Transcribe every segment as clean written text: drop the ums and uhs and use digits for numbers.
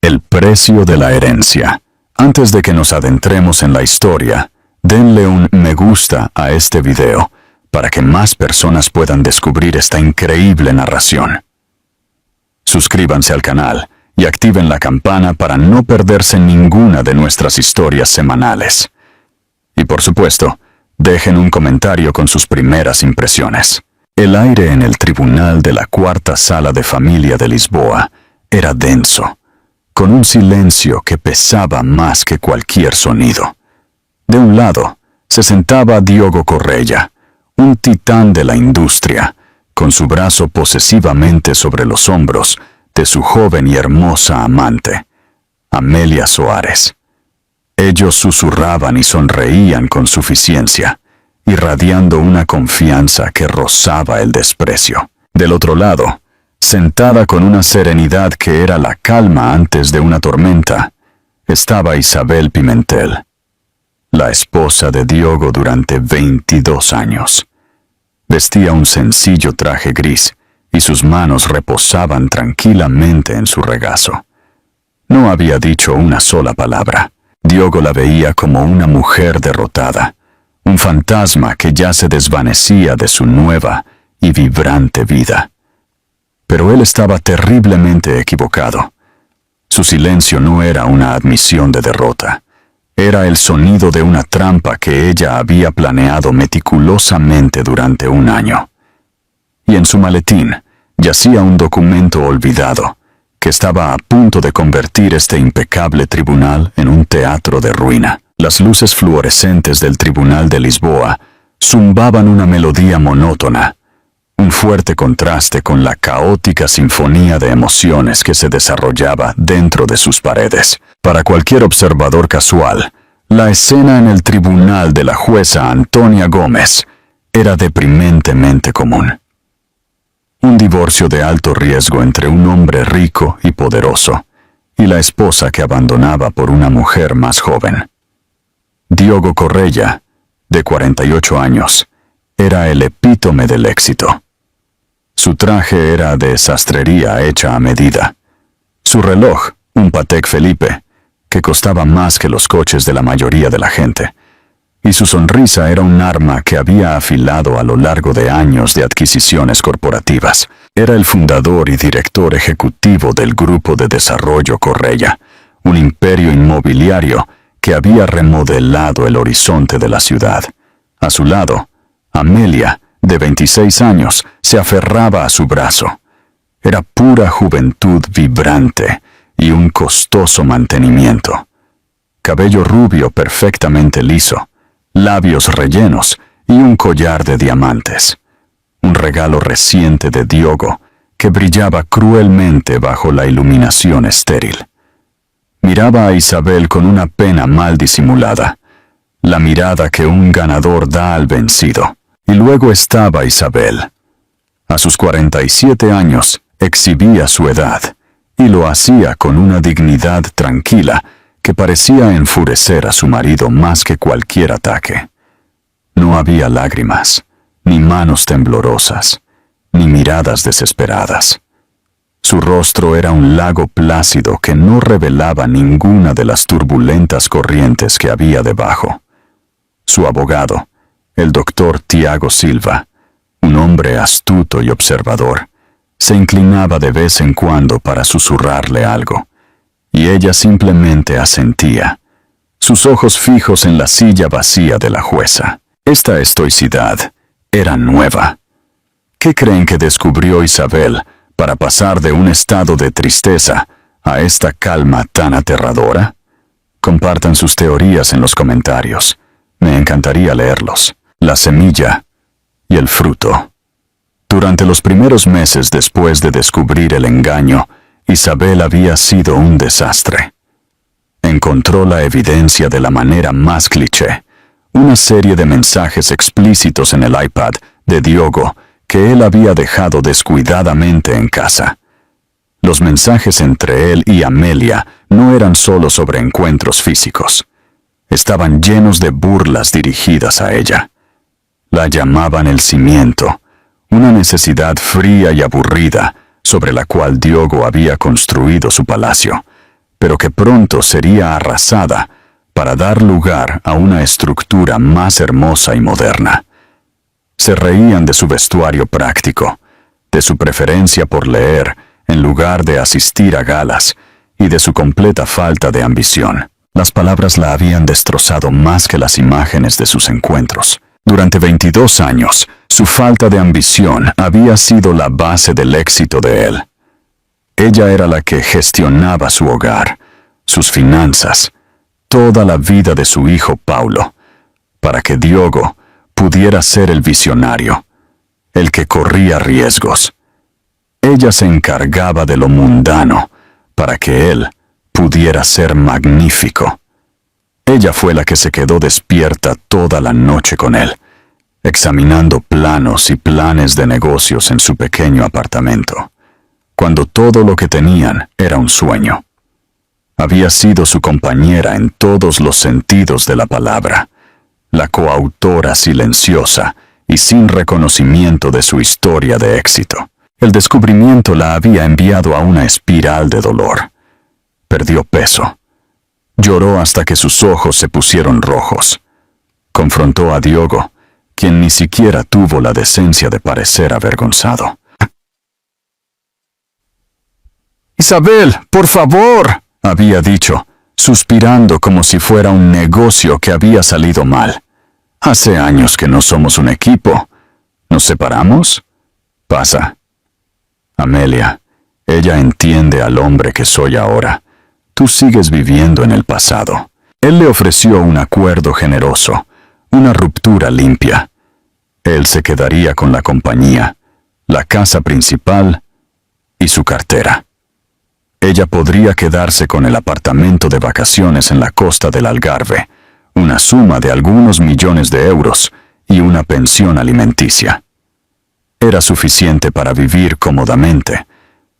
El precio de la herencia. Antes de que nos adentremos en la historia, denle un me gusta a este video para que más personas puedan descubrir esta increíble narración. Suscríbanse al canal y activen la campana para no perderse ninguna de nuestras historias semanales. Y por supuesto, dejen un comentario con sus primeras impresiones. El aire en el tribunal de la cuarta sala de familia de Lisboa era denso, con un silencio que pesaba más que cualquier sonido. De un lado, se sentaba Diogo Correia, un titán de la industria, con su brazo posesivamente sobre los hombros de su joven y hermosa amante, Amélia Soares. Ellos susurraban y sonreían con suficiencia, irradiando una confianza que rozaba el desprecio. Del otro lado, sentada con una serenidad que era la calma antes de una tormenta, estaba Isabel Pimentel, la esposa de Diogo durante 22 años. Vestía un sencillo traje gris y sus manos reposaban tranquilamente en su regazo. No había dicho una sola palabra. Diogo la veía como una mujer derrotada, un fantasma que ya se desvanecía de su nueva y vibrante vida. Pero él estaba terriblemente equivocado. Su silencio no era una admisión de derrota. Era el sonido de una trampa que ella había planeado meticulosamente durante un año. Y en su maletín yacía un documento olvidado, que estaba a punto de convertir este impecable tribunal en un teatro de ruina. Las luces fluorescentes del Tribunal de Lisboa zumbaban una melodía monótona, un fuerte contraste con la caótica sinfonía de emociones que se desarrollaba dentro de sus paredes. Para cualquier observador casual, la escena en el tribunal de la jueza Antonia Gómez era deprimentemente común. Un divorcio de alto riesgo entre un hombre rico y poderoso y la esposa que abandonaba por una mujer más joven. Diogo Correia, de 48 años, era el epítome del éxito. Su traje era de sastrería hecha a medida. Su reloj, un Patek Philippe, que costaba más que los coches de la mayoría de la gente. Y su sonrisa era un arma que había afilado a lo largo de años de adquisiciones corporativas. Era el fundador y director ejecutivo del Grupo de Desarrollo Correia, un imperio inmobiliario que había remodelado el horizonte de la ciudad. A su lado, Amélia, de 26 años, se aferraba a su brazo. Era pura juventud vibrante y un costoso mantenimiento. Cabello rubio perfectamente liso, labios rellenos y un collar de diamantes. Un regalo reciente de Diogo que brillaba cruelmente bajo la iluminación estéril. Miraba a Isabel con una pena mal disimulada, la mirada que un ganador da al vencido. Y luego estaba Isabel. A sus 47 años exhibía su edad, y lo hacía con una dignidad tranquila que parecía enfurecer a su marido más que cualquier ataque. No había lágrimas, ni manos temblorosas, ni miradas desesperadas. Su rostro era un lago plácido que no revelaba ninguna de las turbulentas corrientes que había debajo. Su abogado, el doctor Tiago Silva, un hombre astuto y observador, se inclinaba de vez en cuando para susurrarle algo, y ella simplemente asentía, sus ojos fijos en la silla vacía de la jueza. Esta estoicidad era nueva. ¿Qué creen que descubrió Isabel para pasar de un estado de tristeza a esta calma tan aterradora? Compartan sus teorías en los comentarios. Me encantaría leerlos. La semilla y el fruto. Durante los primeros meses después de descubrir el engaño, Isabel había sido un desastre. Encontró la evidencia de la manera más cliché, una serie de mensajes explícitos en el iPad de Diogo que él había dejado descuidadamente en casa. Los mensajes entre él y Amélia no eran solo sobre encuentros físicos. Estaban llenos de burlas dirigidas a ella. La llamaban el cimiento, una necesidad fría y aburrida sobre la cual Diogo había construido su palacio, pero que pronto sería arrasada para dar lugar a una estructura más hermosa y moderna. Se reían de su vestuario práctico, de su preferencia por leer en lugar de asistir a galas y de su completa falta de ambición. Las palabras la habían destrozado más que las imágenes de sus encuentros. Durante 22 años, su falta de ambición había sido la base del éxito de él. Ella era la que gestionaba su hogar, sus finanzas, toda la vida de su hijo Paulo, para que Diogo pudiera ser el visionario, el que corría riesgos. Ella se encargaba de lo mundano, para que él pudiera ser magnífico. Ella fue la que se quedó despierta toda la noche con él, examinando planos y planes de negocios en su pequeño apartamento, cuando todo lo que tenían era un sueño. Había sido su compañera en todos los sentidos de la palabra, la coautora silenciosa y sin reconocimiento de su historia de éxito. El descubrimiento la había enviado a una espiral de dolor. Perdió peso. Lloró hasta que sus ojos se pusieron rojos. Confrontó a Diogo, quien ni siquiera tuvo la decencia de parecer avergonzado. «Isabel, por favor», había dicho, suspirando como si fuera un negocio que había salido mal. «Hace años que no somos un equipo. ¿Nos separamos? Pasa». «Amelia, ella entiende al hombre que soy ahora. Tú sigues viviendo en el pasado». Él le ofreció un acuerdo generoso, una ruptura limpia. Él se quedaría con la compañía, la casa principal y su cartera. Ella podría quedarse con el apartamento de vacaciones en la costa del Algarve, una suma de algunos millones de euros y una pensión alimenticia. Era suficiente para vivir cómodamente,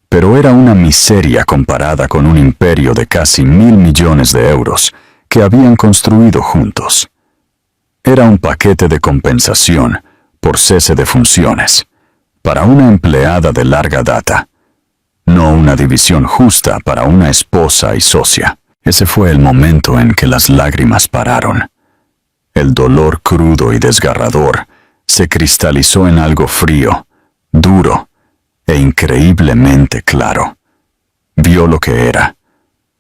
pero era una miseria comparada con un imperio de casi 1.000 millones de euros que habían construido juntos. Era un paquete de compensación por cese de funciones, para una empleada de larga data, no una división justa para una esposa y socia. Ese fue el momento en que las lágrimas pararon. El dolor crudo y desgarrador se cristalizó en algo frío, duro e increíblemente claro. Vio lo que era.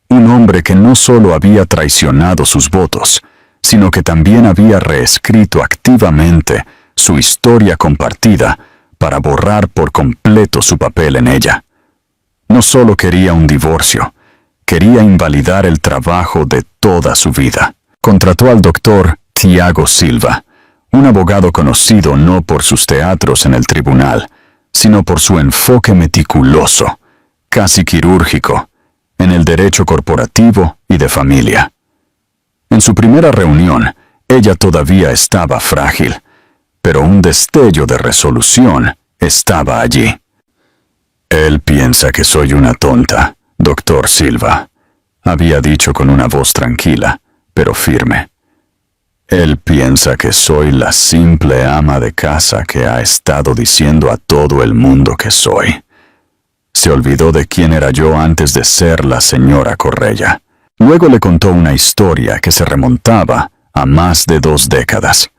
Un hombre que no solo había traicionado sus votos, sino que también había reescrito activamente su historia compartida para borrar por completo su papel en ella. No solo quería un divorcio, quería invalidar el trabajo de toda su vida. Contrató al doctor Tiago Silva, un abogado conocido no por sus teatros en el tribunal, sino por su enfoque meticuloso, casi quirúrgico, en el derecho corporativo y de familia. En su primera reunión, ella todavía estaba frágil, pero un destello de resolución estaba allí. «Él piensa que soy una tonta, doctor Silva», había dicho con una voz tranquila, pero firme. «Él piensa que soy la simple ama de casa que ha estado diciendo a todo el mundo que soy. Se olvidó de quién era yo antes de ser la señora Correia». Luego le contó una historia que se remontaba a más de 2 décadas,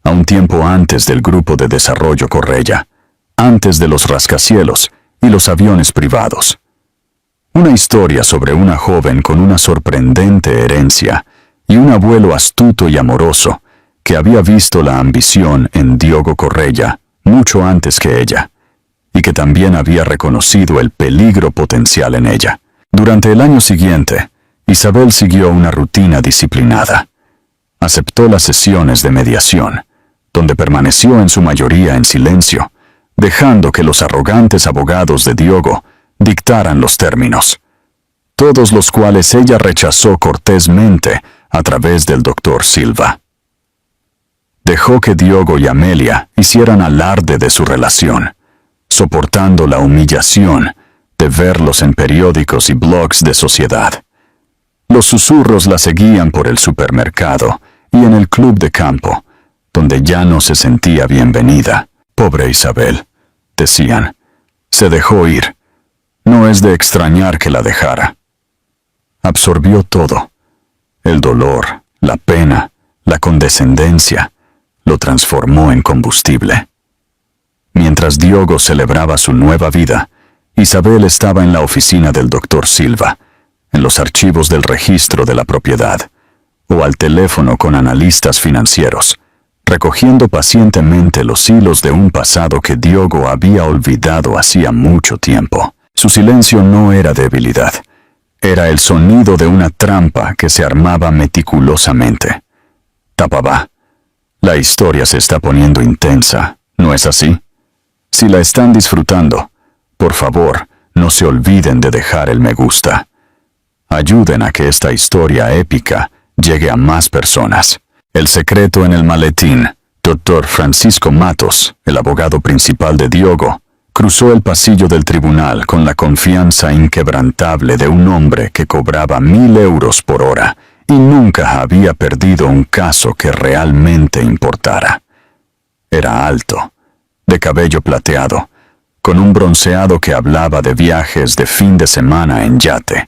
a un tiempo antes del grupo de desarrollo Correia, antes de los rascacielos y los aviones privados. Una historia sobre una joven con una sorprendente herencia y un abuelo astuto y amoroso que había visto la ambición en Diogo Correia mucho antes que ella, y que también había reconocido el peligro potencial en ella. Durante el año siguiente, Isabel siguió una rutina disciplinada. Aceptó las sesiones de mediación, donde permaneció en su mayoría en silencio, dejando que los arrogantes abogados de Diogo dictaran los términos, todos los cuales ella rechazó cortésmente a través del doctor Silva. Dejó que Diogo y Amelia hicieran alarde de su relación, soportando la humillación de verlos en periódicos y blogs de sociedad. Los susurros la seguían por el supermercado y en el club de campo, donde ya no se sentía bienvenida. «Pobre Isabel», decían, «se dejó ir. No es de extrañar que la dejara». A absorbió todo. El dolor, la pena, la condescendencia, lo transformó en combustible. Mientras Diogo celebraba su nueva vida, Isabel estaba en la oficina del doctor Silva, en los archivos del registro de la propiedad, o al teléfono con analistas financieros, recogiendo pacientemente los hilos de un pasado que Diogo había olvidado hacía mucho tiempo. Su silencio no era debilidad, era el sonido de una trampa que se armaba meticulosamente. Tapaba. La historia se está poniendo intensa, ¿no es así? Si la están disfrutando, por favor, no se olviden de dejar el me gusta. Ayuden a que esta historia épica llegue a más personas. El secreto en el maletín. Dr. Francisco Matos, el abogado principal de Diogo, cruzó el pasillo del tribunal con la confianza inquebrantable de un hombre que cobraba 1.000 euros por hora y nunca había perdido un caso que realmente importara. Era alto, de cabello plateado, con un bronceado que hablaba de viajes de fin de semana en yate,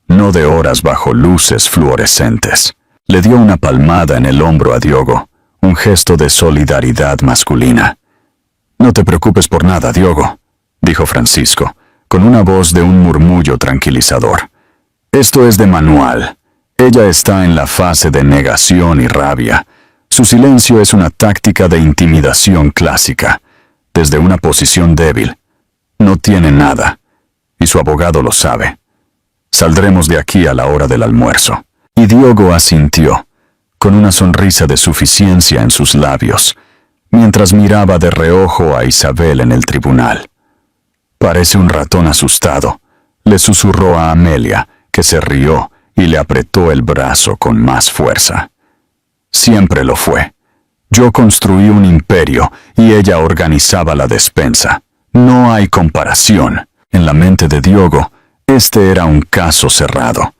no de horas bajo luces fluorescentes. Le dio una palmada en el hombro a Diogo, un gesto de solidaridad masculina. «No te preocupes por nada, Diogo», dijo Francisco, con una voz de un murmullo tranquilizador. «Esto es de manual. Ella está en la fase de negación y rabia. Su silencio es una táctica de intimidación clásica, desde una posición débil. No tiene nada, y su abogado lo sabe. Saldremos de aquí a la hora del almuerzo». Y Diogo asintió, con una sonrisa de suficiencia en sus labios, mientras miraba de reojo a Isabel en el tribunal. «Parece un ratón asustado», le susurró a Amelia, que se rió y le apretó el brazo con más fuerza. «Siempre lo fue. Yo construí un imperio y ella organizaba la despensa. No hay comparación». En la mente de Diogo, este era un caso cerrado.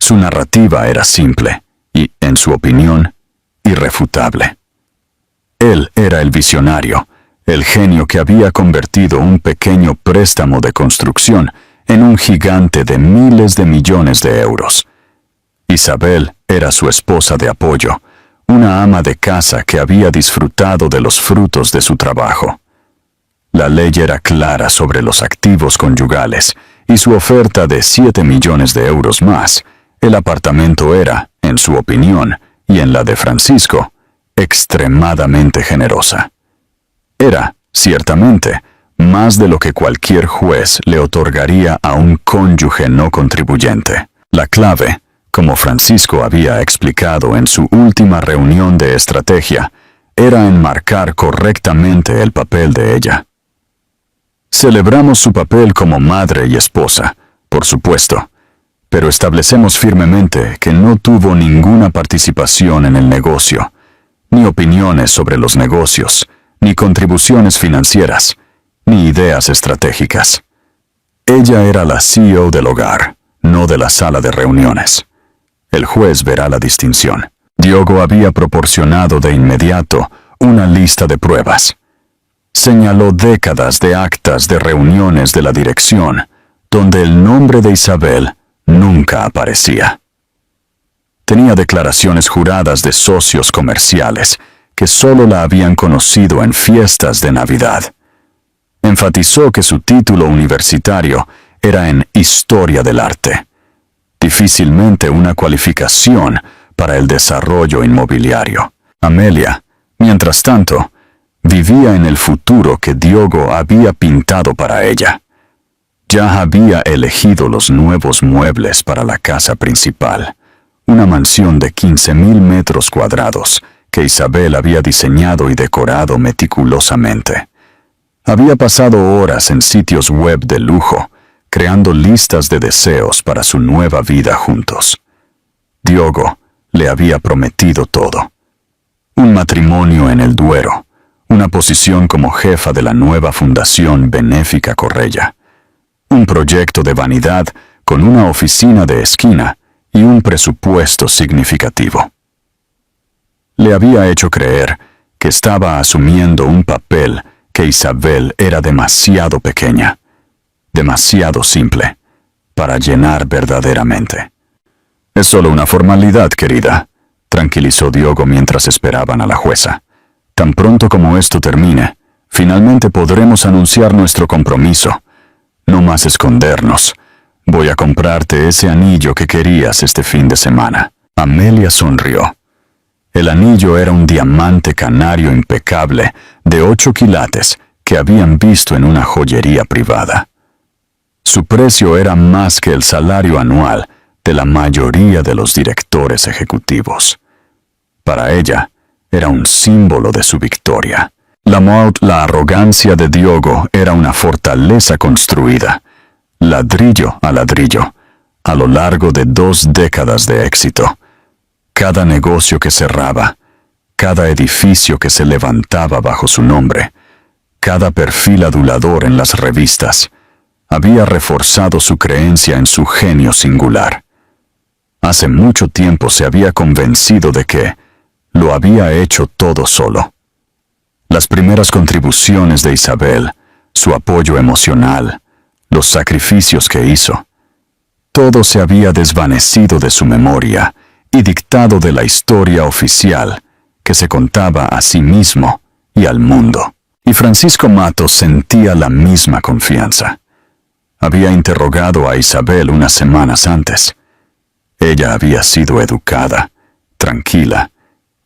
Su narrativa era simple y, en su opinión, irrefutable. Él era el visionario, el genio que había convertido un pequeño préstamo de construcción en un gigante de miles de millones de euros. Isabel era su esposa de apoyo, una ama de casa que había disfrutado de los frutos de su trabajo. La ley era clara sobre los activos conyugales y su oferta de 7 millones de euros más. El apartamento era, en su opinión, y en la de Francisco, extremadamente generosa. Era, ciertamente, más de lo que cualquier juez le otorgaría a un cónyuge no contribuyente. La clave, como Francisco había explicado en su última reunión de estrategia, era enmarcar correctamente el papel de ella. Celebramos su papel como madre y esposa, por supuesto, pero establecemos firmemente que no tuvo ninguna participación en el negocio, ni opiniones sobre los negocios, ni contribuciones financieras, ni ideas estratégicas. Ella era la CEO del hogar, no de la sala de reuniones. El juez verá la distinción. Diogo había proporcionado de inmediato una lista de pruebas. Señaló décadas de actas de reuniones de la dirección, donde el nombre de Isabel nunca aparecía. Tenía declaraciones juradas de socios comerciales que solo la habían conocido en fiestas de Navidad. Enfatizó que su título universitario era en Historia del Arte, difícilmente una cualificación para el desarrollo inmobiliario. Amelia, mientras tanto, vivía en el futuro que Diogo había pintado para ella. Ya había elegido los nuevos muebles para la casa principal, una mansión de 15.000 metros cuadrados que Isabel había diseñado y decorado meticulosamente. Había pasado horas en sitios web de lujo, creando listas de deseos para su nueva vida juntos. Diogo le había prometido todo. Un matrimonio en el Duero, una posición como jefa de la nueva fundación benéfica Correia, un proyecto de vanidad con una oficina de esquina y un presupuesto significativo. Le había hecho creer que estaba asumiendo un papel que Isabel era demasiado pequeña, demasiado simple, para llenar verdaderamente. Es solo una formalidad, querida, tranquilizó Diogo mientras esperaban a la jueza. Tan pronto como esto termine, finalmente podremos anunciar nuestro compromiso. No más escondernos. Voy a comprarte ese anillo que querías este fin de semana. Amelia sonrió. El anillo era un diamante canario impecable de 8 quilates que habían visto en una joyería privada. Su precio era más que el salario anual de la mayoría de los directores ejecutivos. Para ella, era un símbolo de su victoria. La arrogancia de Diogo era una fortaleza construida, ladrillo, a lo largo de 2 décadas de éxito. Cada negocio que cerraba, cada edificio que se levantaba bajo su nombre, cada perfil adulador en las revistas, había reforzado su creencia en su genio singular. Hace mucho tiempo se había convencido de que lo había hecho todo solo. Las primeras contribuciones de Isabel, su apoyo emocional, los sacrificios que hizo, todo se había desvanecido de su memoria y dictado de la historia oficial que se contaba a sí mismo y al mundo. Y Francisco Matos sentía la misma confianza. Había interrogado a Isabel unas semanas antes. Ella había sido educada, tranquila,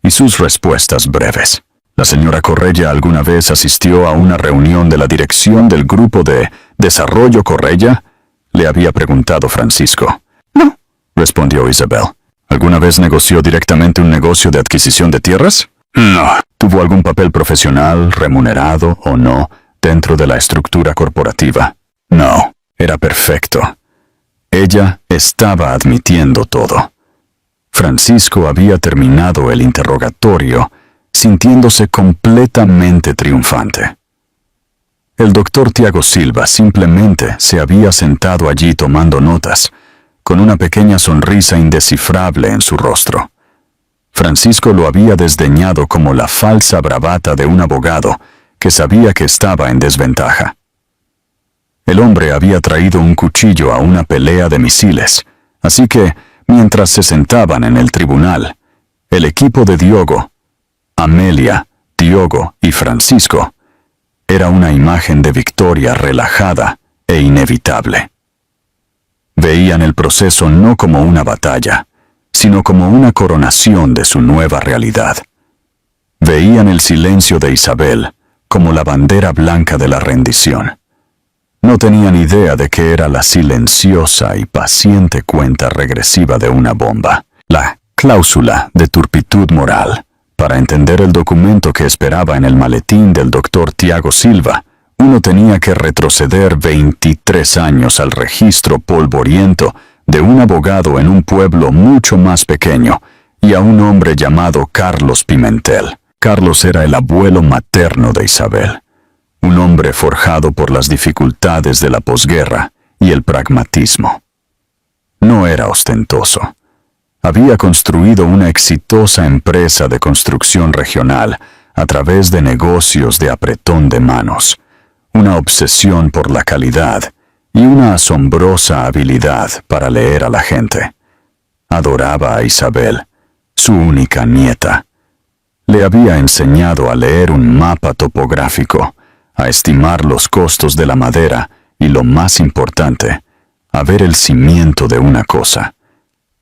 y sus respuestas breves. ¿La señora Correia alguna vez asistió a una reunión de la dirección del grupo de Desarrollo Correia? Le había preguntado Francisco. No, respondió Isabel. ¿Alguna vez negoció directamente un negocio de adquisición de tierras? No. ¿Tuvo algún papel profesional, remunerado o no, dentro de la estructura corporativa? No. Era perfecto. Ella estaba admitiendo todo. Francisco había terminado el interrogatorio sintiéndose completamente triunfante. El doctor Tiago Silva simplemente se había sentado allí tomando notas, con una pequeña sonrisa indescifrable en su rostro. Francisco lo había desdeñado como la falsa bravata de un abogado que sabía que estaba en desventaja. El hombre había traído un cuchillo a una pelea de misiles, así que, mientras se sentaban en el tribunal, el equipo de Diogo, Amelia, Diogo y Francisco, era una imagen de victoria relajada e inevitable. Veían el proceso no como una batalla, sino como una coronación de su nueva realidad. Veían el silencio de Isabel como la bandera blanca de la rendición. No tenían idea de que era la silenciosa y paciente cuenta regresiva de una bomba, la cláusula de turpitud moral. Para entender el documento que esperaba en el maletín del doctor Tiago Silva, uno tenía que retroceder 23 años al registro polvoriento de un abogado en un pueblo mucho más pequeño y a un hombre llamado Carlos Pimentel. Carlos era el abuelo materno de Isabel, un hombre forjado por las dificultades de la posguerra y el pragmatismo. No era ostentoso. Había construido una exitosa empresa de construcción regional a través de negocios de apretón de manos, una obsesión por la calidad y una asombrosa habilidad para leer a la gente. Adoraba a Isabel, su única nieta. Le había enseñado a leer un mapa topográfico, a estimar los costos de la madera y, lo más importante, a ver el cimiento de una cosa,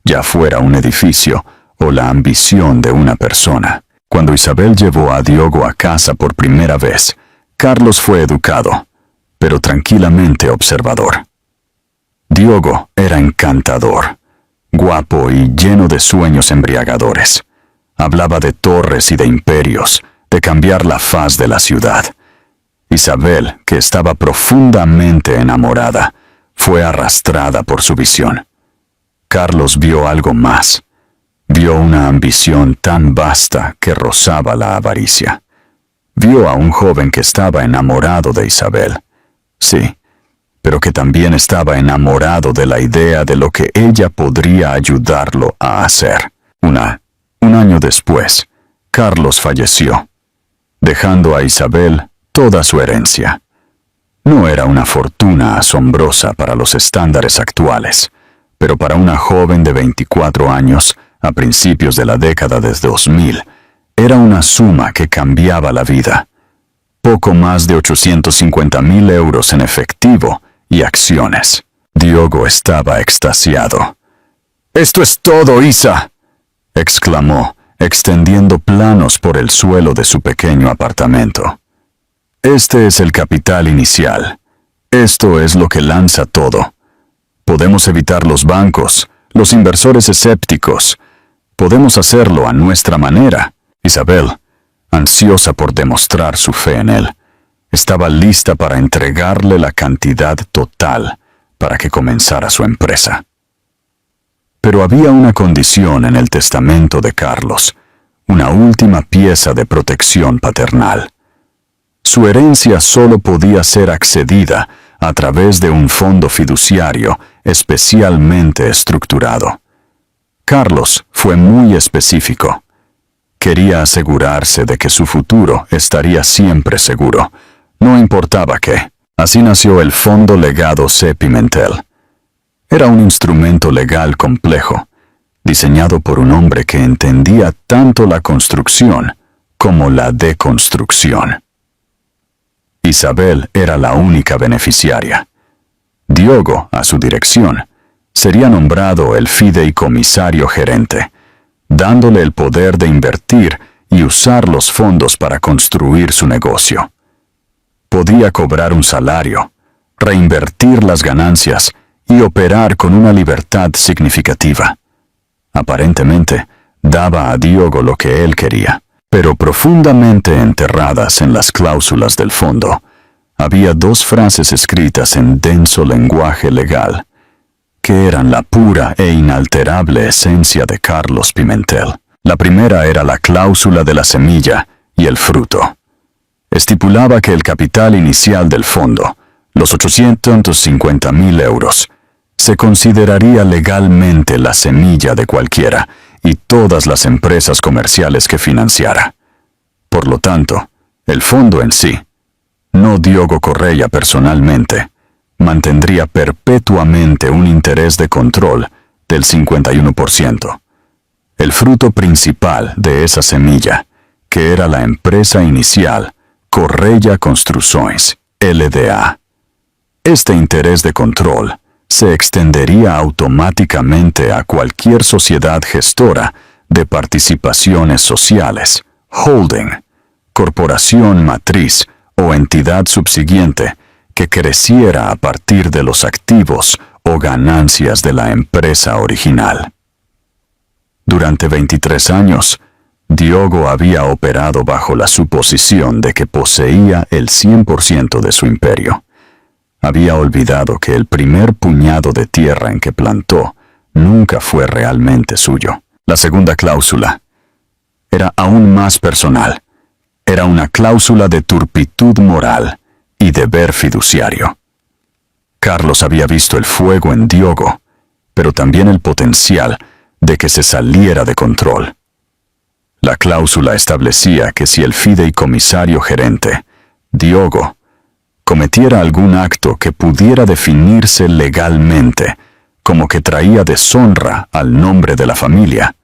ya fuera un edificio o la ambición de una persona. Cuando Isabel llevó a Diogo a casa por primera vez, Carlos fue educado, pero tranquilamente observador. Diogo era encantador, guapo y lleno de sueños embriagadores. Hablaba de torres y de imperios, de cambiar la faz de la ciudad. Isabel, que estaba profundamente enamorada, fue arrastrada por su visión. Carlos vio algo más. Vio una ambición tan vasta que rozaba la avaricia. Vio a un joven que estaba enamorado de Isabel. Sí, pero que también estaba enamorado de la idea de lo que ella podría ayudarlo a hacer. Un año después, Carlos falleció, dejando a Isabel toda su herencia. No era una fortuna asombrosa para los estándares actuales, pero para una joven de 24 años, a principios de la década de 2000, era una suma que cambiaba la vida. Poco más de 850,000 euros en efectivo y acciones. Diogo estaba extasiado. «¡Esto es todo, Isa!», exclamó, extendiendo planos por el suelo de su pequeño apartamento. «Este es el capital inicial. Esto es lo que lanza todo. Podemos evitar los bancos, los inversores escépticos. Podemos hacerlo a nuestra manera». Isabel, ansiosa por demostrar su fe en él, estaba lista para entregarle la cantidad total para que comenzara su empresa. Pero había una condición en el testamento de Carlos, una última pieza de protección paternal. Su herencia solo podía ser accedida a través de un fondo fiduciario especialmente estructurado. Carlos fue muy específico. Quería asegurarse de que su futuro estaría siempre seguro, no importaba qué. Así nació el Fondo Legado C. Pimentel. Era un instrumento legal complejo, diseñado por un hombre que entendía tanto la construcción como la deconstrucción. Isabel era la única beneficiaria. Diogo, a su dirección, sería nombrado el fideicomisario gerente, dándole el poder de invertir y usar los fondos para construir su negocio. Podía cobrar un salario, reinvertir las ganancias y operar con una libertad significativa. Aparentemente, daba a Diogo lo que él quería, pero profundamente enterradas en las cláusulas del fondo, había dos frases escritas en denso lenguaje legal, que eran la pura e inalterable esencia de Carlos Pimentel. La primera era la cláusula de la semilla y el fruto. Estipulaba que el capital inicial del fondo, los 850,000 euros, se consideraría legalmente la semilla de cualquiera y todas las empresas comerciales que financiara. Por lo tanto, el fondo en sí, no Diogo Correia personalmente, mantendría perpetuamente un interés de control del 51%. El fruto principal de esa semilla, que era la empresa inicial, Correia Construções, LDA. Este interés de control se extendería automáticamente a cualquier sociedad gestora de participaciones sociales, holding, corporación matriz o entidad subsiguiente que creciera a partir de los activos o ganancias de la empresa original. Durante 23 años, Diogo había operado bajo la suposición de que poseía el 100% de su imperio. Había olvidado que el primer puñado de tierra en que plantó nunca fue realmente suyo. La segunda cláusula era aún más personal. Era una cláusula de turpitud moral y deber fiduciario. Carlos había visto el fuego en Diogo, pero también el potencial de que se saliera de control. La cláusula establecía que si el fideicomisario gerente, Diogo, cometiera algún acto que pudiera definirse legalmente como que traía deshonra al nombre de la familia,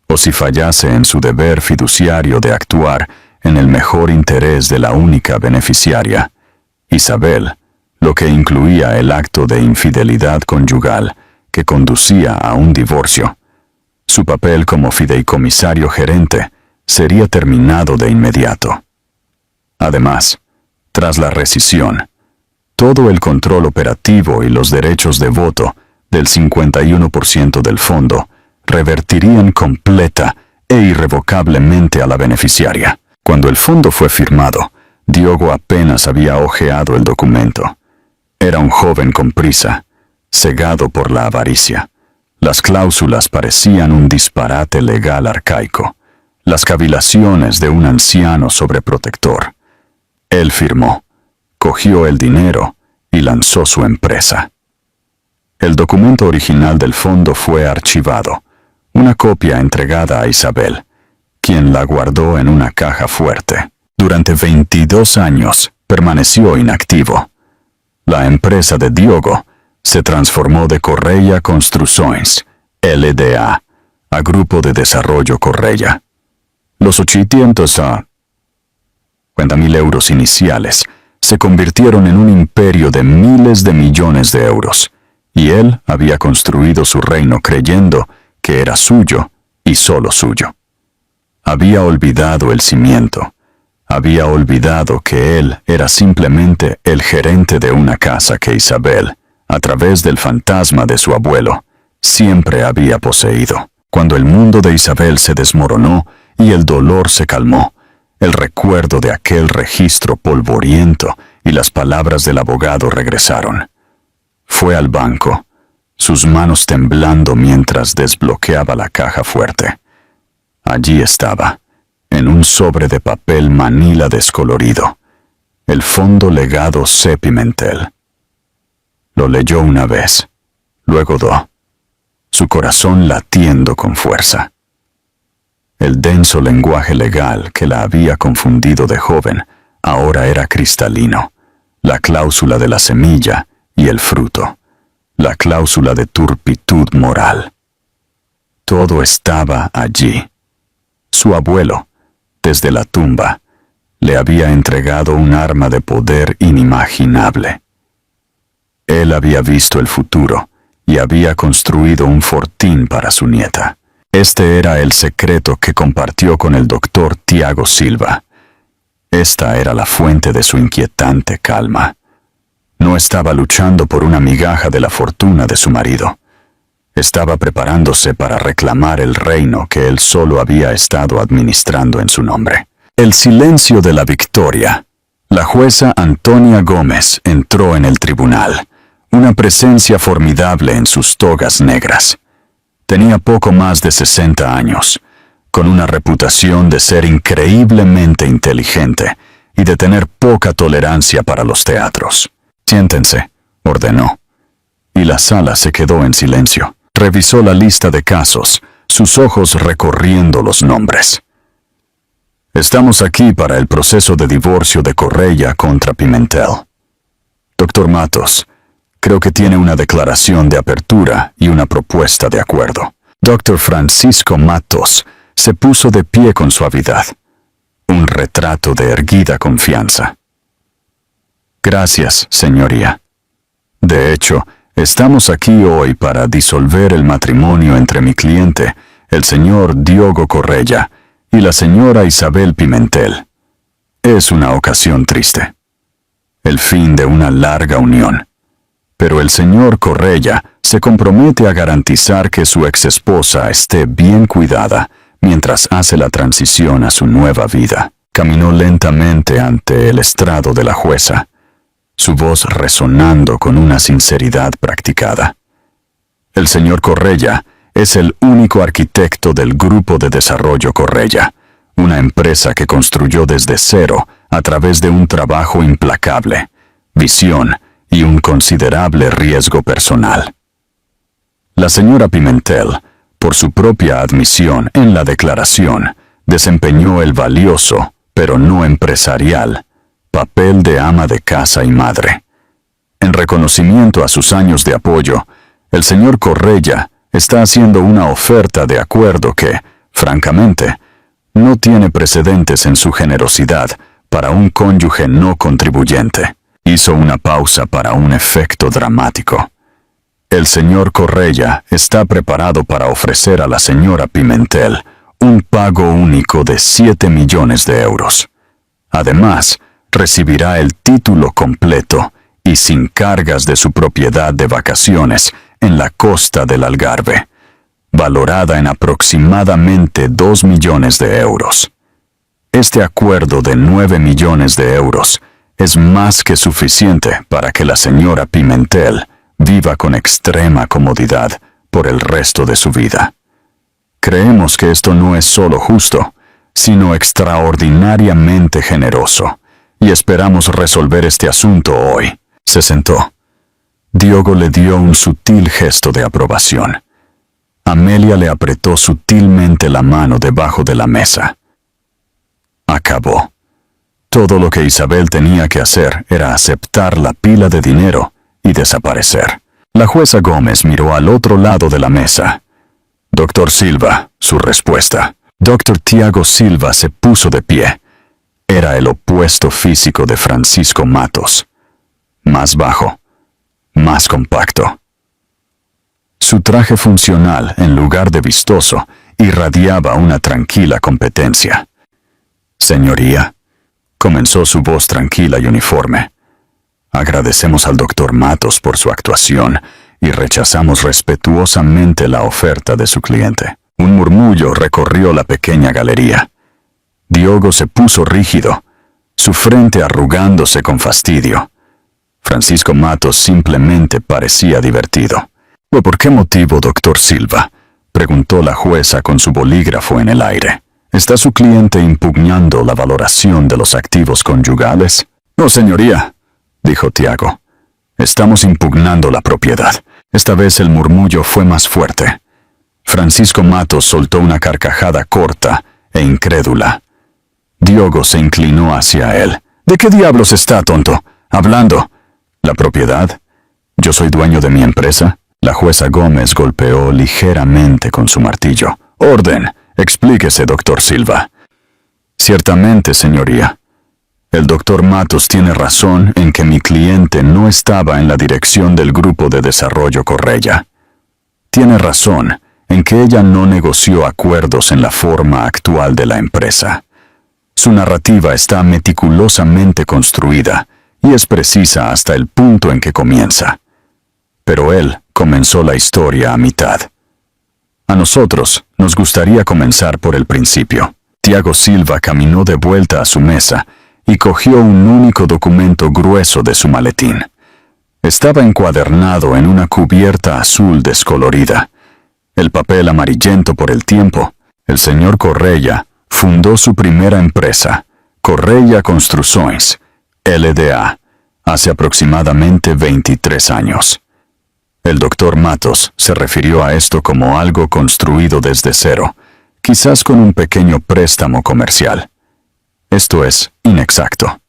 o si fallase en su deber fiduciario de actuar en el mejor interés de la única beneficiaria, Isabel, lo que incluía el acto de infidelidad conyugal que conducía a un divorcio, su papel como fideicomisario gerente sería terminado de inmediato. Además, tras la rescisión, todo el control operativo y los derechos de voto del 51% del fondo revertirían completa e irrevocablemente a la beneficiaria. Cuando el fondo fue firmado, Diogo apenas había hojeado el documento. Era un joven con prisa, cegado por la avaricia. Las cláusulas parecían un disparate legal arcaico, las cavilaciones de un anciano sobreprotector. Él firmó, cogió el dinero y lanzó su empresa. El documento original del fondo fue archivado, una copia entregada a Isabel, quien la guardó en una caja fuerte. Durante 22 años permaneció inactivo. La empresa de Diogo se transformó de Correia Construções, LDA, a Grupo de Desarrollo Correia. Los 850.000 euros iniciales se convirtieron en un imperio de miles de millones de euros, y él había construido su reino creyendo que era suyo y solo suyo. Había olvidado el cimiento. Había olvidado que él era simplemente el gerente de una casa que Isabel, a través del fantasma de su abuelo, siempre había poseído. Cuando el mundo de Isabel se desmoronó y el dolor se calmó, el recuerdo de aquel registro polvoriento y las palabras del abogado regresaron. Fue al banco, sus manos temblando mientras desbloqueaba la caja fuerte. Allí estaba, en un sobre de papel manila descolorido, el fondo legado C. Pimentel. Lo leyó una vez, luego dos, su corazón latiendo con fuerza. El denso lenguaje legal que la había confundido de joven ahora era cristalino. La cláusula de la semilla y el fruto, la cláusula de turpitud moral. Todo estaba allí. Su abuelo, desde la tumba, le había entregado un arma de poder inimaginable. Él había visto el futuro y había construido un fortín para su nieta. Este era el secreto que compartió con el doctor Tiago Silva. Esta era la fuente de su inquietante calma. No estaba luchando por una migaja de la fortuna de su marido. Estaba preparándose para reclamar el reino que él solo había estado administrando en su nombre. El silencio de la victoria. La jueza Antonia Gómez entró en el tribunal, una presencia formidable en sus togas negras. Tenía poco más de 60 años, con una reputación de ser increíblemente inteligente y de tener poca tolerancia para los teatros. «Siéntense», ordenó, y la sala se quedó en silencio. Revisó la lista de casos, sus ojos recorriendo los nombres. «Estamos aquí para el proceso de divorcio de Correia contra Pimentel. Doctor Matos, creo que tiene una declaración de apertura y una propuesta de acuerdo». Dr. Francisco Matos se puso de pie con suavidad, un retrato de erguida confianza. «Gracias, señoría. De hecho, estamos aquí hoy para disolver el matrimonio entre mi cliente, el señor Diogo Correia, y la señora Isabel Pimentel. Es una ocasión triste. El fin de una larga unión. Pero el señor Correia se compromete a garantizar que su exesposa esté bien cuidada mientras hace la transición a su nueva vida». Caminó lentamente ante el estrado de la jueza, su voz resonando con una sinceridad practicada. El señor Correia es el único arquitecto del Grupo de Desarrollo Correia, una empresa que construyó desde cero a través de un trabajo implacable, visión y un considerable riesgo personal. La señora Pimentel, por su propia admisión en la declaración, desempeñó el valioso, pero no empresarial, papel de ama de casa y madre. En reconocimiento a sus años de apoyo, el señor Correia está haciendo una oferta de acuerdo que, francamente, no tiene precedentes en su generosidad para un cónyuge no contribuyente. Hizo una pausa para un efecto dramático. El señor Correia está preparado para ofrecer a la señora Pimentel un pago único de 7 millones de euros. Además, recibirá el título completo y sin cargas de su propiedad de vacaciones en la costa del Algarve, valorada en aproximadamente 2 millones de euros. Este acuerdo de 9 millones de euros es más que suficiente para que la señora Pimentel viva con extrema comodidad por el resto de su vida. Creemos que esto no es solo justo, sino extraordinariamente generoso, y esperamos resolver este asunto hoy». Se sentó. Diogo le dio un sutil gesto de aprobación. Amelia le apretó sutilmente la mano debajo de la mesa. Acabó. Todo lo que Isabel tenía que hacer era aceptar la pila de dinero y desaparecer. La jueza Gómez miró al otro lado de la mesa. Doctor Silva, su respuesta. Doctor Tiago Silva se puso de pie. Era el opuesto físico de Francisco Matos. Más bajo, más compacto. Su traje funcional, en lugar de vistoso, irradiaba una tranquila competencia. Señoría, comenzó su voz tranquila y uniforme. Agradecemos al doctor Matos por su actuación y rechazamos respetuosamente la oferta de su cliente. Un murmullo recorrió la pequeña galería. Diogo se puso rígido, su frente arrugándose con fastidio. Francisco Matos simplemente parecía divertido. ¿Por qué motivo, doctor Silva?, preguntó la jueza con su bolígrafo en el aire. ¿Está su cliente impugnando la valoración de los activos conyugales? No, señoría, dijo Tiago. Estamos impugnando la propiedad. Esta vez el murmullo fue más fuerte. Francisco Matos soltó una carcajada corta e incrédula. Diogo se inclinó hacia él. ¿De qué diablos está, tonto? Hablando. ¿La propiedad? ¿Yo soy dueño de mi empresa? La jueza Gómez golpeó ligeramente con su martillo. Orden. Explíquese, doctor Silva. Ciertamente, señoría. El doctor Matos tiene razón en que mi cliente no estaba en la dirección del Grupo de Desarrollo Correia. Tiene razón en que ella no negoció acuerdos en la forma actual de la empresa. Su narrativa está meticulosamente construida y es precisa hasta el punto en que comienza. Pero él comenzó la historia a mitad. A nosotros nos gustaría comenzar por el principio. Tiago Silva caminó de vuelta a su mesa y cogió un único documento grueso de su maletín. Estaba encuadernado en una cubierta azul descolorida. El papel amarillento por el tiempo. El señor Correia fundó su primera empresa, Correia Construções, LDA, hace aproximadamente 23 años. El doctor Matos se refirió a esto como algo construido desde cero, quizás con un pequeño préstamo comercial. Esto es inexacto.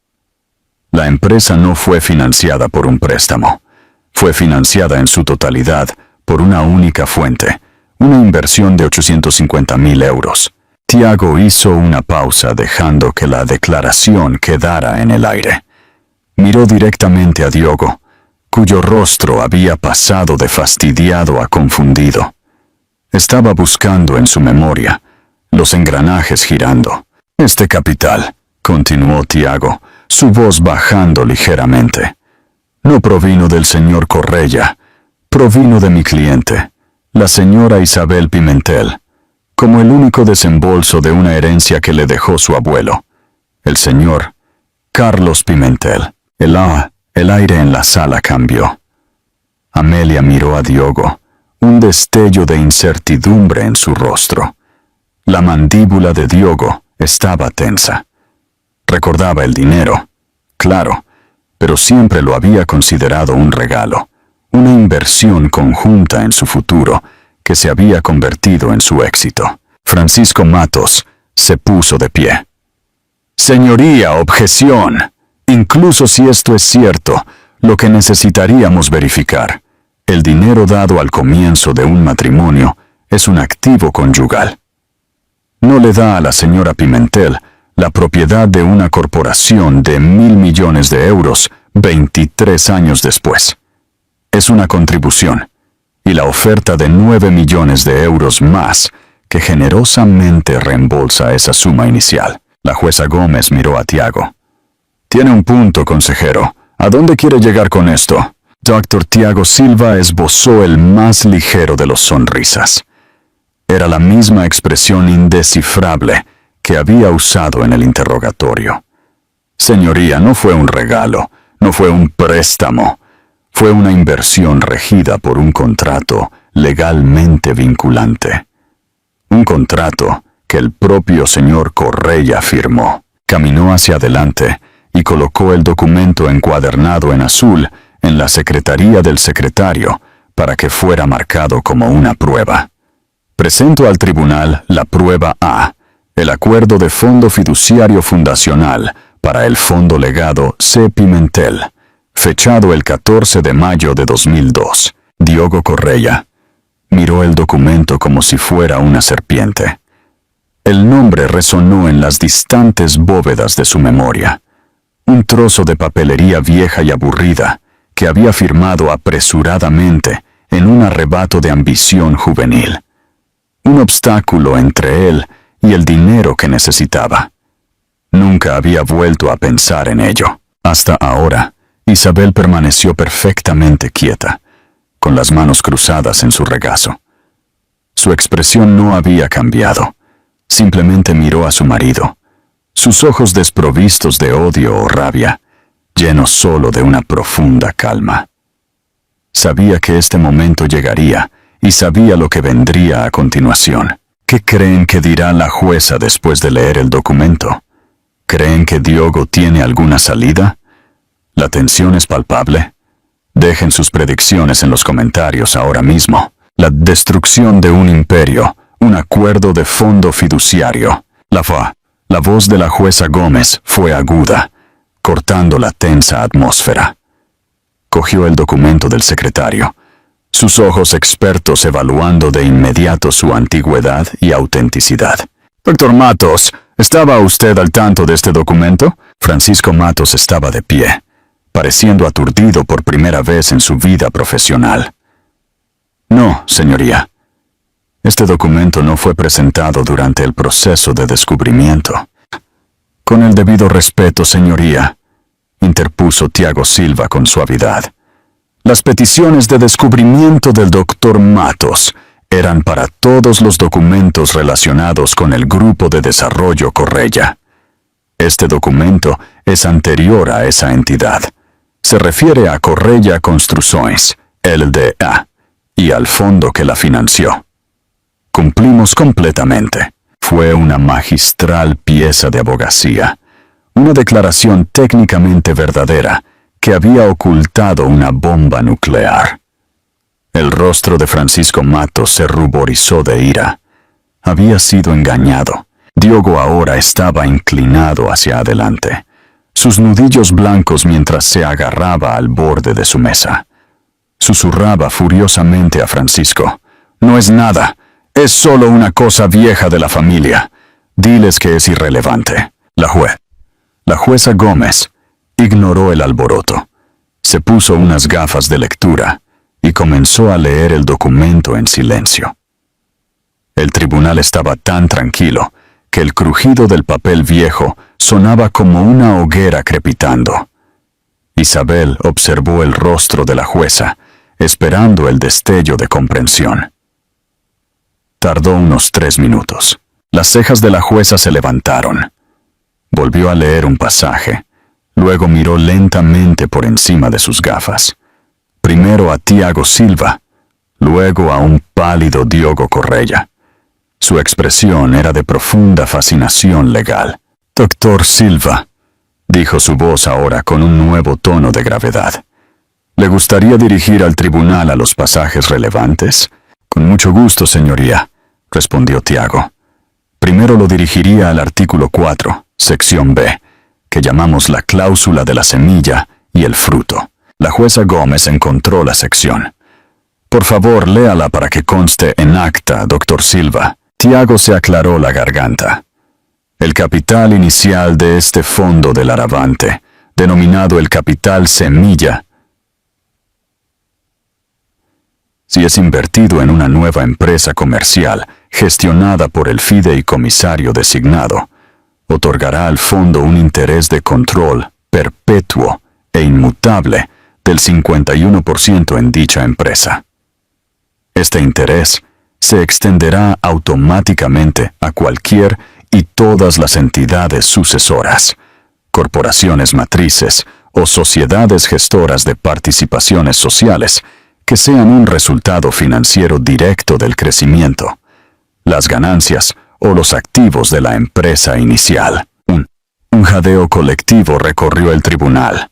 La empresa no fue financiada por un préstamo. Fue financiada en su totalidad por una única fuente, una inversión de 850.000 euros. Tiago hizo una pausa dejando que la declaración quedara en el aire. Miró directamente a Diogo, cuyo rostro había pasado de fastidiado a confundido. Estaba buscando en su memoria, los engranajes girando. Este capital, continuó Tiago, su voz bajando ligeramente, no provino del señor Correia, provino de mi cliente, la señora Isabel Pimentel, como el único desembolso de una herencia que le dejó su abuelo, el señor Carlos Pimentel. El aire en la sala cambió. Amelia miró a Diogo, un destello de incertidumbre en su rostro. La mandíbula de Diogo estaba tensa. Recordaba el dinero, claro, pero siempre lo había considerado un regalo, una inversión conjunta en su futuro que se había convertido en su éxito. Francisco Matos se puso de pie. Señoría, objeción. Incluso si esto es cierto, lo que necesitaríamos verificar, el dinero dado al comienzo de un matrimonio es un activo conyugal. No le da a la señora Pimentel la propiedad de una corporación de 1.000 millones de euros 23 años después. Es una contribución, y la oferta de 9 millones de euros más que generosamente reembolsa esa suma inicial. La jueza Gómez miró a Tiago. Tiene un punto, consejero. ¿A dónde quiere llegar con esto? Doctor Tiago Silva esbozó el más ligero de los sonrisas. Era la misma expresión indescifrable que había usado en el interrogatorio. Señoría, no fue un regalo, no fue un préstamo. Fue una inversión regida por un contrato legalmente vinculante. Un contrato que el propio señor Correia firmó. Caminó hacia adelante y colocó el documento encuadernado en azul en la secretaría del secretario para que fuera marcado como una prueba. Presento al tribunal la prueba A, el acuerdo de fondo fiduciario fundacional para el fondo legado C. Pimentel, fechado el 14 de mayo de 2002. Diogo Correia miró el documento como si fuera una serpiente. El nombre resonó en las distantes bóvedas de su memoria. Un trozo de papelería vieja y aburrida que había firmado apresuradamente en un arrebato de ambición juvenil. Un obstáculo entre él y el dinero que necesitaba. Nunca había vuelto a pensar en ello. Hasta ahora, Isabel permaneció perfectamente quieta, con las manos cruzadas en su regazo. Su expresión no había cambiado. Simplemente miró a su marido, sus ojos desprovistos de odio o rabia, llenos solo de una profunda calma. Sabía que este momento llegaría y sabía lo que vendría a continuación. ¿Qué creen que dirá la jueza después de leer el documento? ¿Creen que Diogo tiene alguna salida? ¿La tensión es palpable? Dejen sus predicciones en los comentarios ahora mismo. La destrucción de un imperio, un acuerdo de fondo fiduciario. La voz de la jueza Gómez fue aguda, cortando la tensa atmósfera. Cogió el documento del secretario, sus ojos expertos evaluando de inmediato su antigüedad y autenticidad. «Doctor Matos, ¿estaba usted al tanto de este documento?» Francisco Matos estaba de pie, pareciendo aturdido por primera vez en su vida profesional. «No, señoría. Este documento no fue presentado durante el proceso de descubrimiento». «Con el debido respeto, señoría», interpuso Tiago Silva con suavidad. «Las peticiones de descubrimiento del doctor Matos eran para todos los documentos relacionados con el Grupo de Desarrollo Correia. Este documento es anterior a esa entidad. Se refiere a Correia Construções, LDA, y al fondo que la financió. Cumplimos completamente». Fue una magistral pieza de abogacía, una declaración técnicamente verdadera que había ocultado una bomba nuclear. El rostro de Francisco Matos se ruborizó de ira. Había sido engañado. Diogo ahora estaba inclinado hacia adelante, sus nudillos blancos mientras se agarraba al borde de su mesa. Susurraba furiosamente a Francisco: «No es nada. Es solo una cosa vieja de la familia. Diles que es irrelevante». La jueza Gómez ignoró el alboroto. Se puso unas gafas de lectura y comenzó a leer el documento en silencio. El tribunal estaba tan tranquilo que el crujido del papel viejo sonaba como una hoguera crepitando. Isabel observó el rostro de la jueza, esperando el destello de comprensión. Tardó unos 3 minutos. Las cejas de la jueza se levantaron. Volvió a leer un pasaje. Luego miró lentamente por encima de sus gafas. Primero a Tiago Silva, luego a un pálido Diogo Correia. Su expresión era de profunda fascinación legal. «Doctor Silva», dijo su voz ahora con un nuevo tono de gravedad. «¿Le gustaría dirigir al tribunal a los pasajes relevantes?» «Con mucho gusto, señoría», respondió Tiago. «Primero lo dirigiría al artículo 4, sección B, que llamamos la cláusula de la semilla y el fruto». La jueza Gómez encontró la sección. «Por favor, léala para que conste en acta, doctor Silva». Tiago se aclaró la garganta. «El capital inicial de este fondo del Aravante, denominado el capital semilla, si es invertido en una nueva empresa comercial gestionada por el fideicomisario designado, otorgará al fondo un interés de control perpetuo e inmutable del 51% en dicha empresa. Este interés se extenderá automáticamente a cualquier y todas las entidades sucesoras, corporaciones matrices o sociedades gestoras de participaciones sociales que sean un resultado financiero directo del crecimiento, las ganancias o los activos de la empresa inicial». Un jadeo colectivo recorrió el tribunal.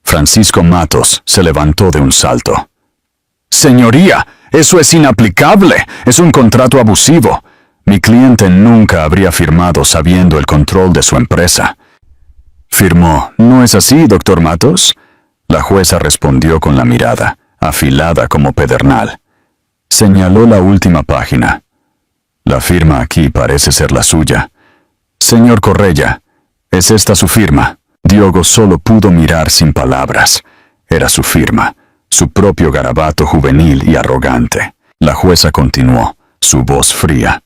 Francisco Matos se levantó de un salto. «Señoría, eso es inaplicable. Es un contrato abusivo. Mi cliente nunca habría firmado sabiendo el control de su empresa». «Firmó. ¿No es así, doctor Matos?». La jueza respondió con la mirada, afilada como pedernal. Señaló la última página. La firma aquí parece ser la suya. Señor Correia, ¿es esta su firma? Diogo solo pudo mirar sin palabras. Era su firma, su propio garabato juvenil y arrogante. La jueza continuó, su voz fría.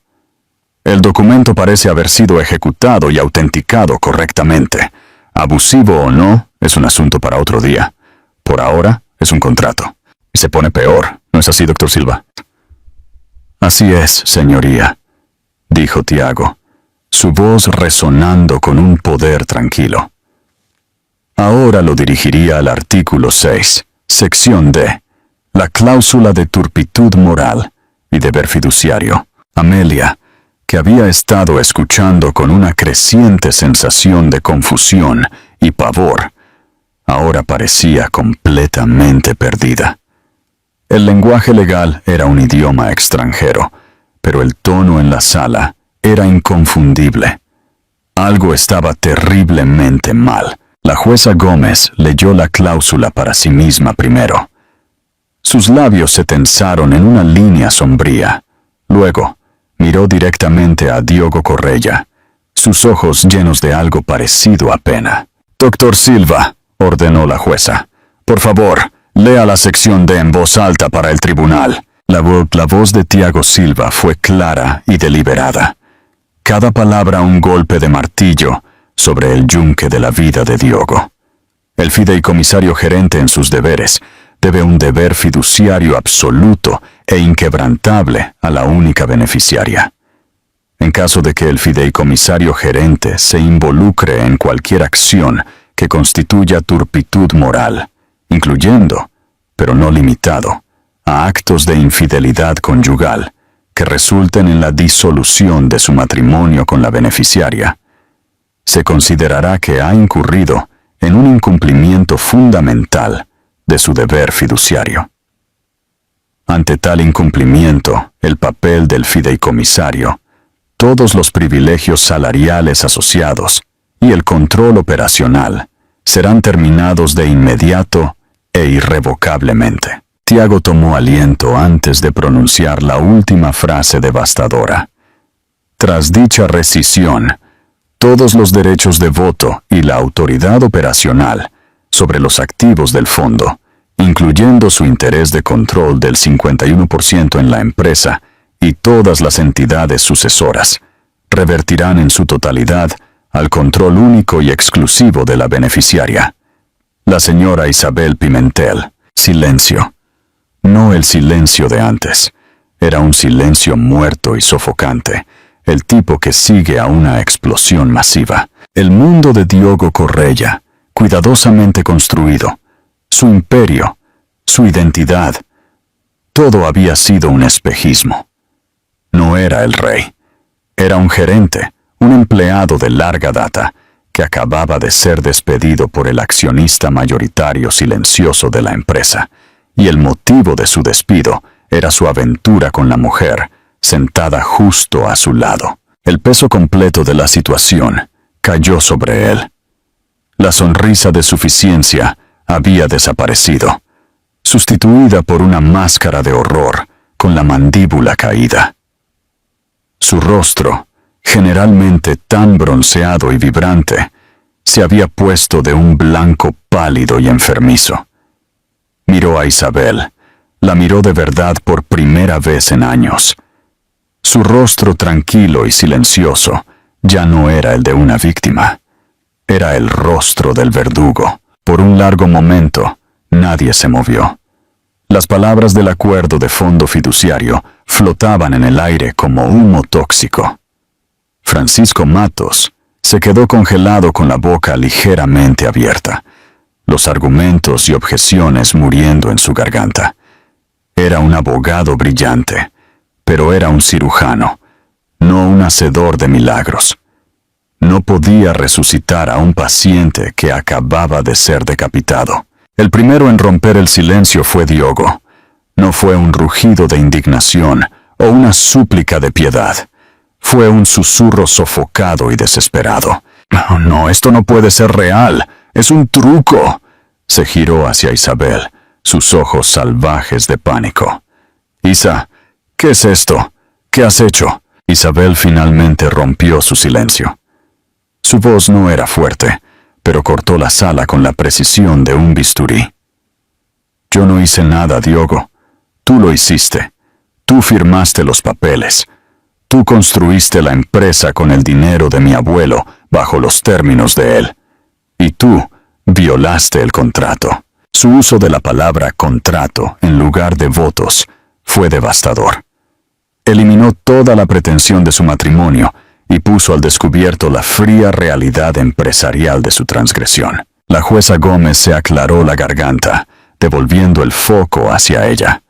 El documento parece haber sido ejecutado y autenticado correctamente. Abusivo o no, es un asunto para otro día. Por ahora, es un contrato. Y se pone peor, ¿no es así, doctor Silva? Así es, señoría, dijo Tiago, su voz resonando con un poder tranquilo. Ahora lo dirigiría al artículo 6, sección D, la cláusula de turpitud moral y deber fiduciario. Amelia, que había estado escuchando con una creciente sensación de confusión y pavor, ahora parecía completamente perdida. El lenguaje legal era un idioma extranjero, pero el tono en la sala era inconfundible. Algo estaba terriblemente mal. La jueza Gómez leyó la cláusula para sí misma primero. Sus labios se tensaron en una línea sombría. Luego, miró directamente a Diogo Correia, sus ojos llenos de algo parecido a pena. «Doctor Silva», ordenó la jueza, «por favor, lea la sección D en voz alta para el tribunal». La voz de Tiago Silva fue clara y deliberada. Cada palabra un golpe de martillo sobre el yunque de la vida de Diogo. El fideicomisario gerente en sus deberes debe un deber fiduciario absoluto e inquebrantable a la única beneficiaria. En caso de que el fideicomisario gerente se involucre en cualquier acción que constituya turpitud moral, incluyendo, pero no limitado, a actos de infidelidad conyugal que resulten en la disolución de su matrimonio con la beneficiaria, se considerará que ha incurrido en un incumplimiento fundamental de su deber fiduciario. Ante tal incumplimiento, el papel del fideicomisario, todos los privilegios salariales asociados y el control operacional serán terminados de inmediato e irrevocablemente. Tiago tomó aliento antes de pronunciar la última frase devastadora. Tras dicha rescisión, todos los derechos de voto y la autoridad operacional sobre los activos del fondo, incluyendo su interés de control del 51% en la empresa y todas las entidades sucesoras, revertirán en su totalidad al control único y exclusivo de la beneficiaria, la señora Isabel Pimentel. Silencio. No el silencio de antes. Era un silencio muerto y sofocante, el tipo que sigue a una explosión masiva. El mundo de Diogo Correia, cuidadosamente construido, su imperio, su identidad, todo había sido un espejismo. No era el rey. Era un gerente, un empleado de larga data, que acababa de ser despedido por el accionista mayoritario silencioso de la empresa, y el motivo de su despido era su aventura con la mujer, sentada justo a su lado. El peso completo de la situación cayó sobre él. La sonrisa de suficiencia había desaparecido, sustituida por una máscara de horror con la mandíbula caída. Su rostro, generalmente tan bronceado y vibrante, se había puesto de un blanco pálido y enfermizo. Miró a Isabel, la miró de verdad por primera vez en años. Su rostro tranquilo y silencioso ya no era el de una víctima. Era el rostro del verdugo. Por un largo momento, nadie se movió. Las palabras del acuerdo de fondo fiduciario flotaban en el aire como humo tóxico. Francisco Matos se quedó congelado con la boca ligeramente abierta, los argumentos y objeciones muriendo en su garganta. Era un abogado brillante, pero era un cirujano, no un hacedor de milagros. No podía resucitar a un paciente que acababa de ser decapitado. El primero en romper el silencio fue Diogo. No fue un rugido de indignación o una súplica de piedad. Fue un susurro sofocado y desesperado. No, esto no puede ser real. Es un truco. Se giró hacia Isabel, sus ojos salvajes de pánico. «Isa, ¿qué es esto? ¿Qué has hecho?» Isabel finalmente rompió su silencio. Su voz no era fuerte, pero cortó la sala con la precisión de un bisturí. «Yo no hice nada, Diogo. Tú lo hiciste. Tú firmaste los papeles. Tú construiste la empresa con el dinero de mi abuelo bajo los términos de él. Y tú violaste el contrato». Su uso de la palabra contrato en lugar de votos fue devastador. Eliminó toda la pretensión de su matrimonio y puso al descubierto la fría realidad empresarial de su transgresión. La jueza Gómez se aclaró la garganta, devolviendo el foco hacia ella.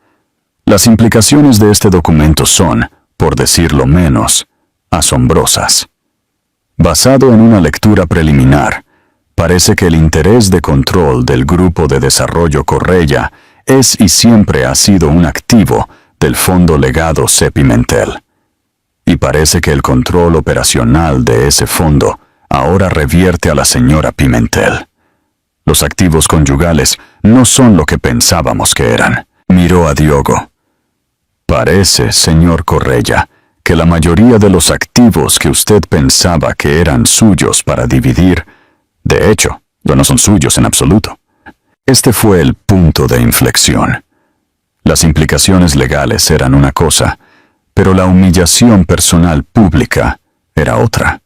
Las implicaciones de este documento son, por decirlo menos, asombrosas. Basado en una lectura preliminar, parece que el interés de control del Grupo de Desarrollo Correia es y siempre ha sido un activo del Fondo Legado C. Pimentel. Y parece que el control operacional de ese fondo ahora revierte a la señora Pimentel. Los activos conyugales no son lo que pensábamos que eran. Miró a Diogo. «Parece, señor Correia, que la mayoría de los activos que usted pensaba que eran suyos para dividir, de hecho, no son suyos en absoluto». Este fue el punto de inflexión. Las implicaciones legales eran una cosa, pero la humillación personal pública era otra.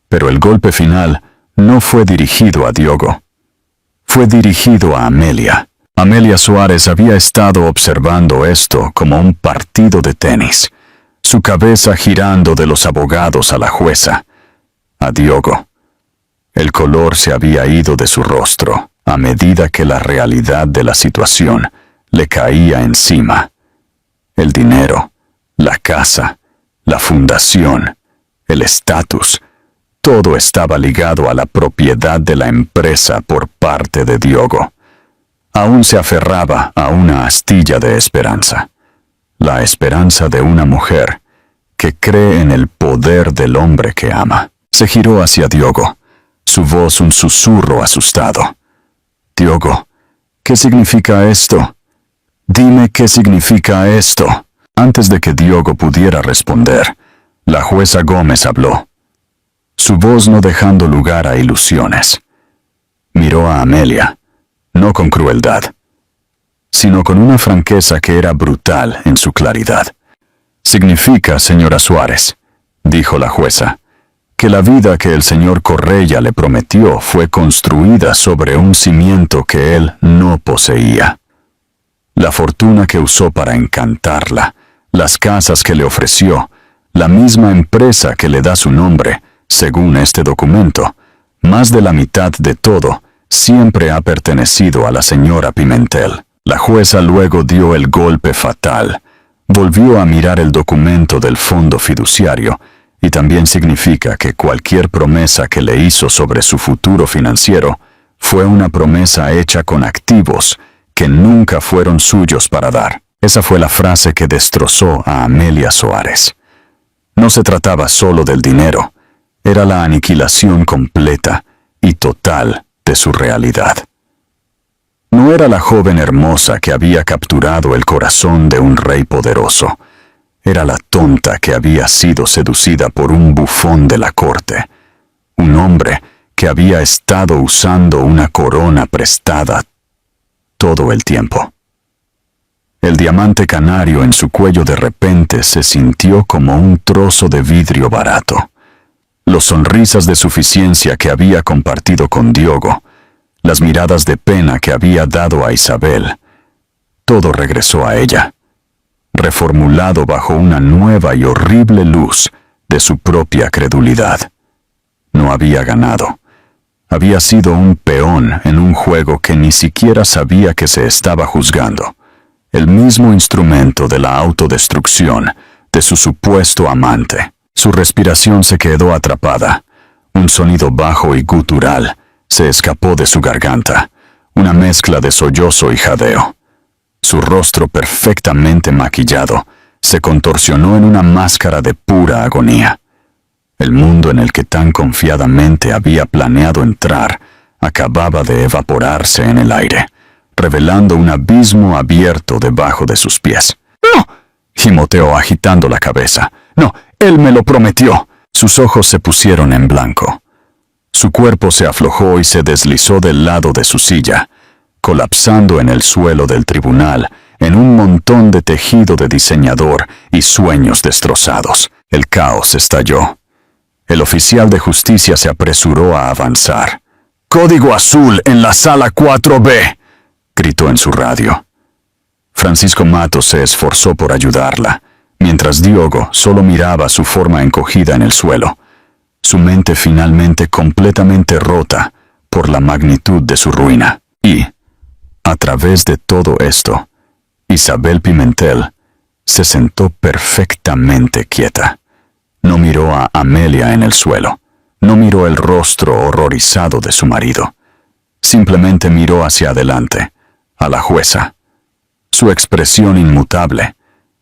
Pero el golpe final no fue dirigido a Diogo. Fue dirigido a Amelia. Amelia Suárez había estado observando esto como un partido de tenis, su cabeza girando de los abogados a la jueza, a Diogo. El color se había ido de su rostro a medida que la realidad de la situación le caía encima. El dinero, la casa, la fundación, el estatus, todo estaba ligado a la propiedad de la empresa por parte de Diogo. Aún se aferraba a una astilla de esperanza, la esperanza de una mujer que cree en el poder del hombre que ama. Se giró hacia Diogo, su voz un susurro asustado. «Diogo, ¿qué significa esto? Dime qué significa esto». Antes de que Diogo pudiera responder, la jueza Gómez habló, su voz no dejando lugar a ilusiones. Miró a Amelia, no con crueldad, sino con una franqueza que era brutal en su claridad. «Significa, señora Suárez», dijo la jueza, «que la vida que el señor Correia le prometió fue construida sobre un cimiento que él no poseía. La fortuna que usó para encantarla, las casas que le ofreció, la misma empresa que le da su nombre, según este documento, más de la mitad de todo, siempre ha pertenecido a la señora Pimentel». La jueza luego dio el golpe fatal. Volvió a mirar el documento del fondo fiduciario, y también significa que cualquier promesa que le hizo sobre su futuro financiero fue una promesa hecha con activos que nunca fueron suyos para dar. Esa fue la frase que destrozó a Amelia Suárez. No se trataba solo del dinero, era la aniquilación completa y total de su realidad. No era la joven hermosa que había capturado el corazón de un rey poderoso, era la tonta que había sido seducida por un bufón de la corte, un hombre que había estado usando una corona prestada todo el tiempo. El diamante canario en su cuello de repente se sintió como un trozo de vidrio barato. Las sonrisas de suficiencia que había compartido con Diogo, las miradas de pena que había dado a Isabel, todo regresó a ella, reformulado bajo una nueva y horrible luz de su propia credulidad. No había ganado. Había sido un peón en un juego que ni siquiera sabía que se estaba juzgando. El mismo instrumento de la autodestrucción de su supuesto amante. Su respiración se quedó atrapada. Un sonido bajo y gutural se escapó de su garganta, una mezcla de sollozo y jadeo. Su rostro perfectamente maquillado se contorsionó en una máscara de pura agonía. El mundo en el que tan confiadamente había planeado entrar acababa de evaporarse en el aire, revelando un abismo abierto debajo de sus pies. ¡No!, gimoteó agitando la cabeza. «No, él me lo prometió». Sus ojos se pusieron en blanco. Su cuerpo se aflojó y se deslizó del lado de su silla, colapsando en el suelo del tribunal, en un montón de tejido de diseñador y sueños destrozados. El caos estalló. El oficial de justicia se apresuró a avanzar. «Código azul en la sala 4B», gritó en su radio. Francisco Matos se esforzó por ayudarla, mientras Diogo solo miraba su forma encogida en el suelo, su mente finalmente completamente rota por la magnitud de su ruina. Y, a través de todo esto, Isabel Pimentel se sentó perfectamente quieta. No miró a Amelia en el suelo, no miró el rostro horrorizado de su marido. Simplemente miró hacia adelante, a la jueza. Su expresión inmutable,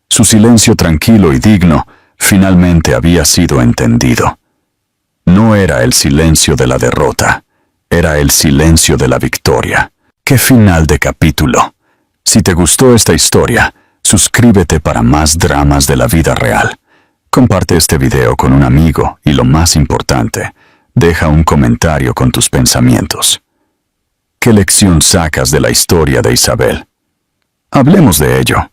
su silencio tranquilo y digno, finalmente había sido entendido. No era el silencio de la derrota, era el silencio de la victoria. ¡Qué final de capítulo! Si te gustó esta historia, suscríbete para más dramas de la vida real. Comparte este video con un amigo y, lo más importante, deja un comentario con tus pensamientos. ¿Qué lección sacas de la historia de Isabel? Hablemos de ello.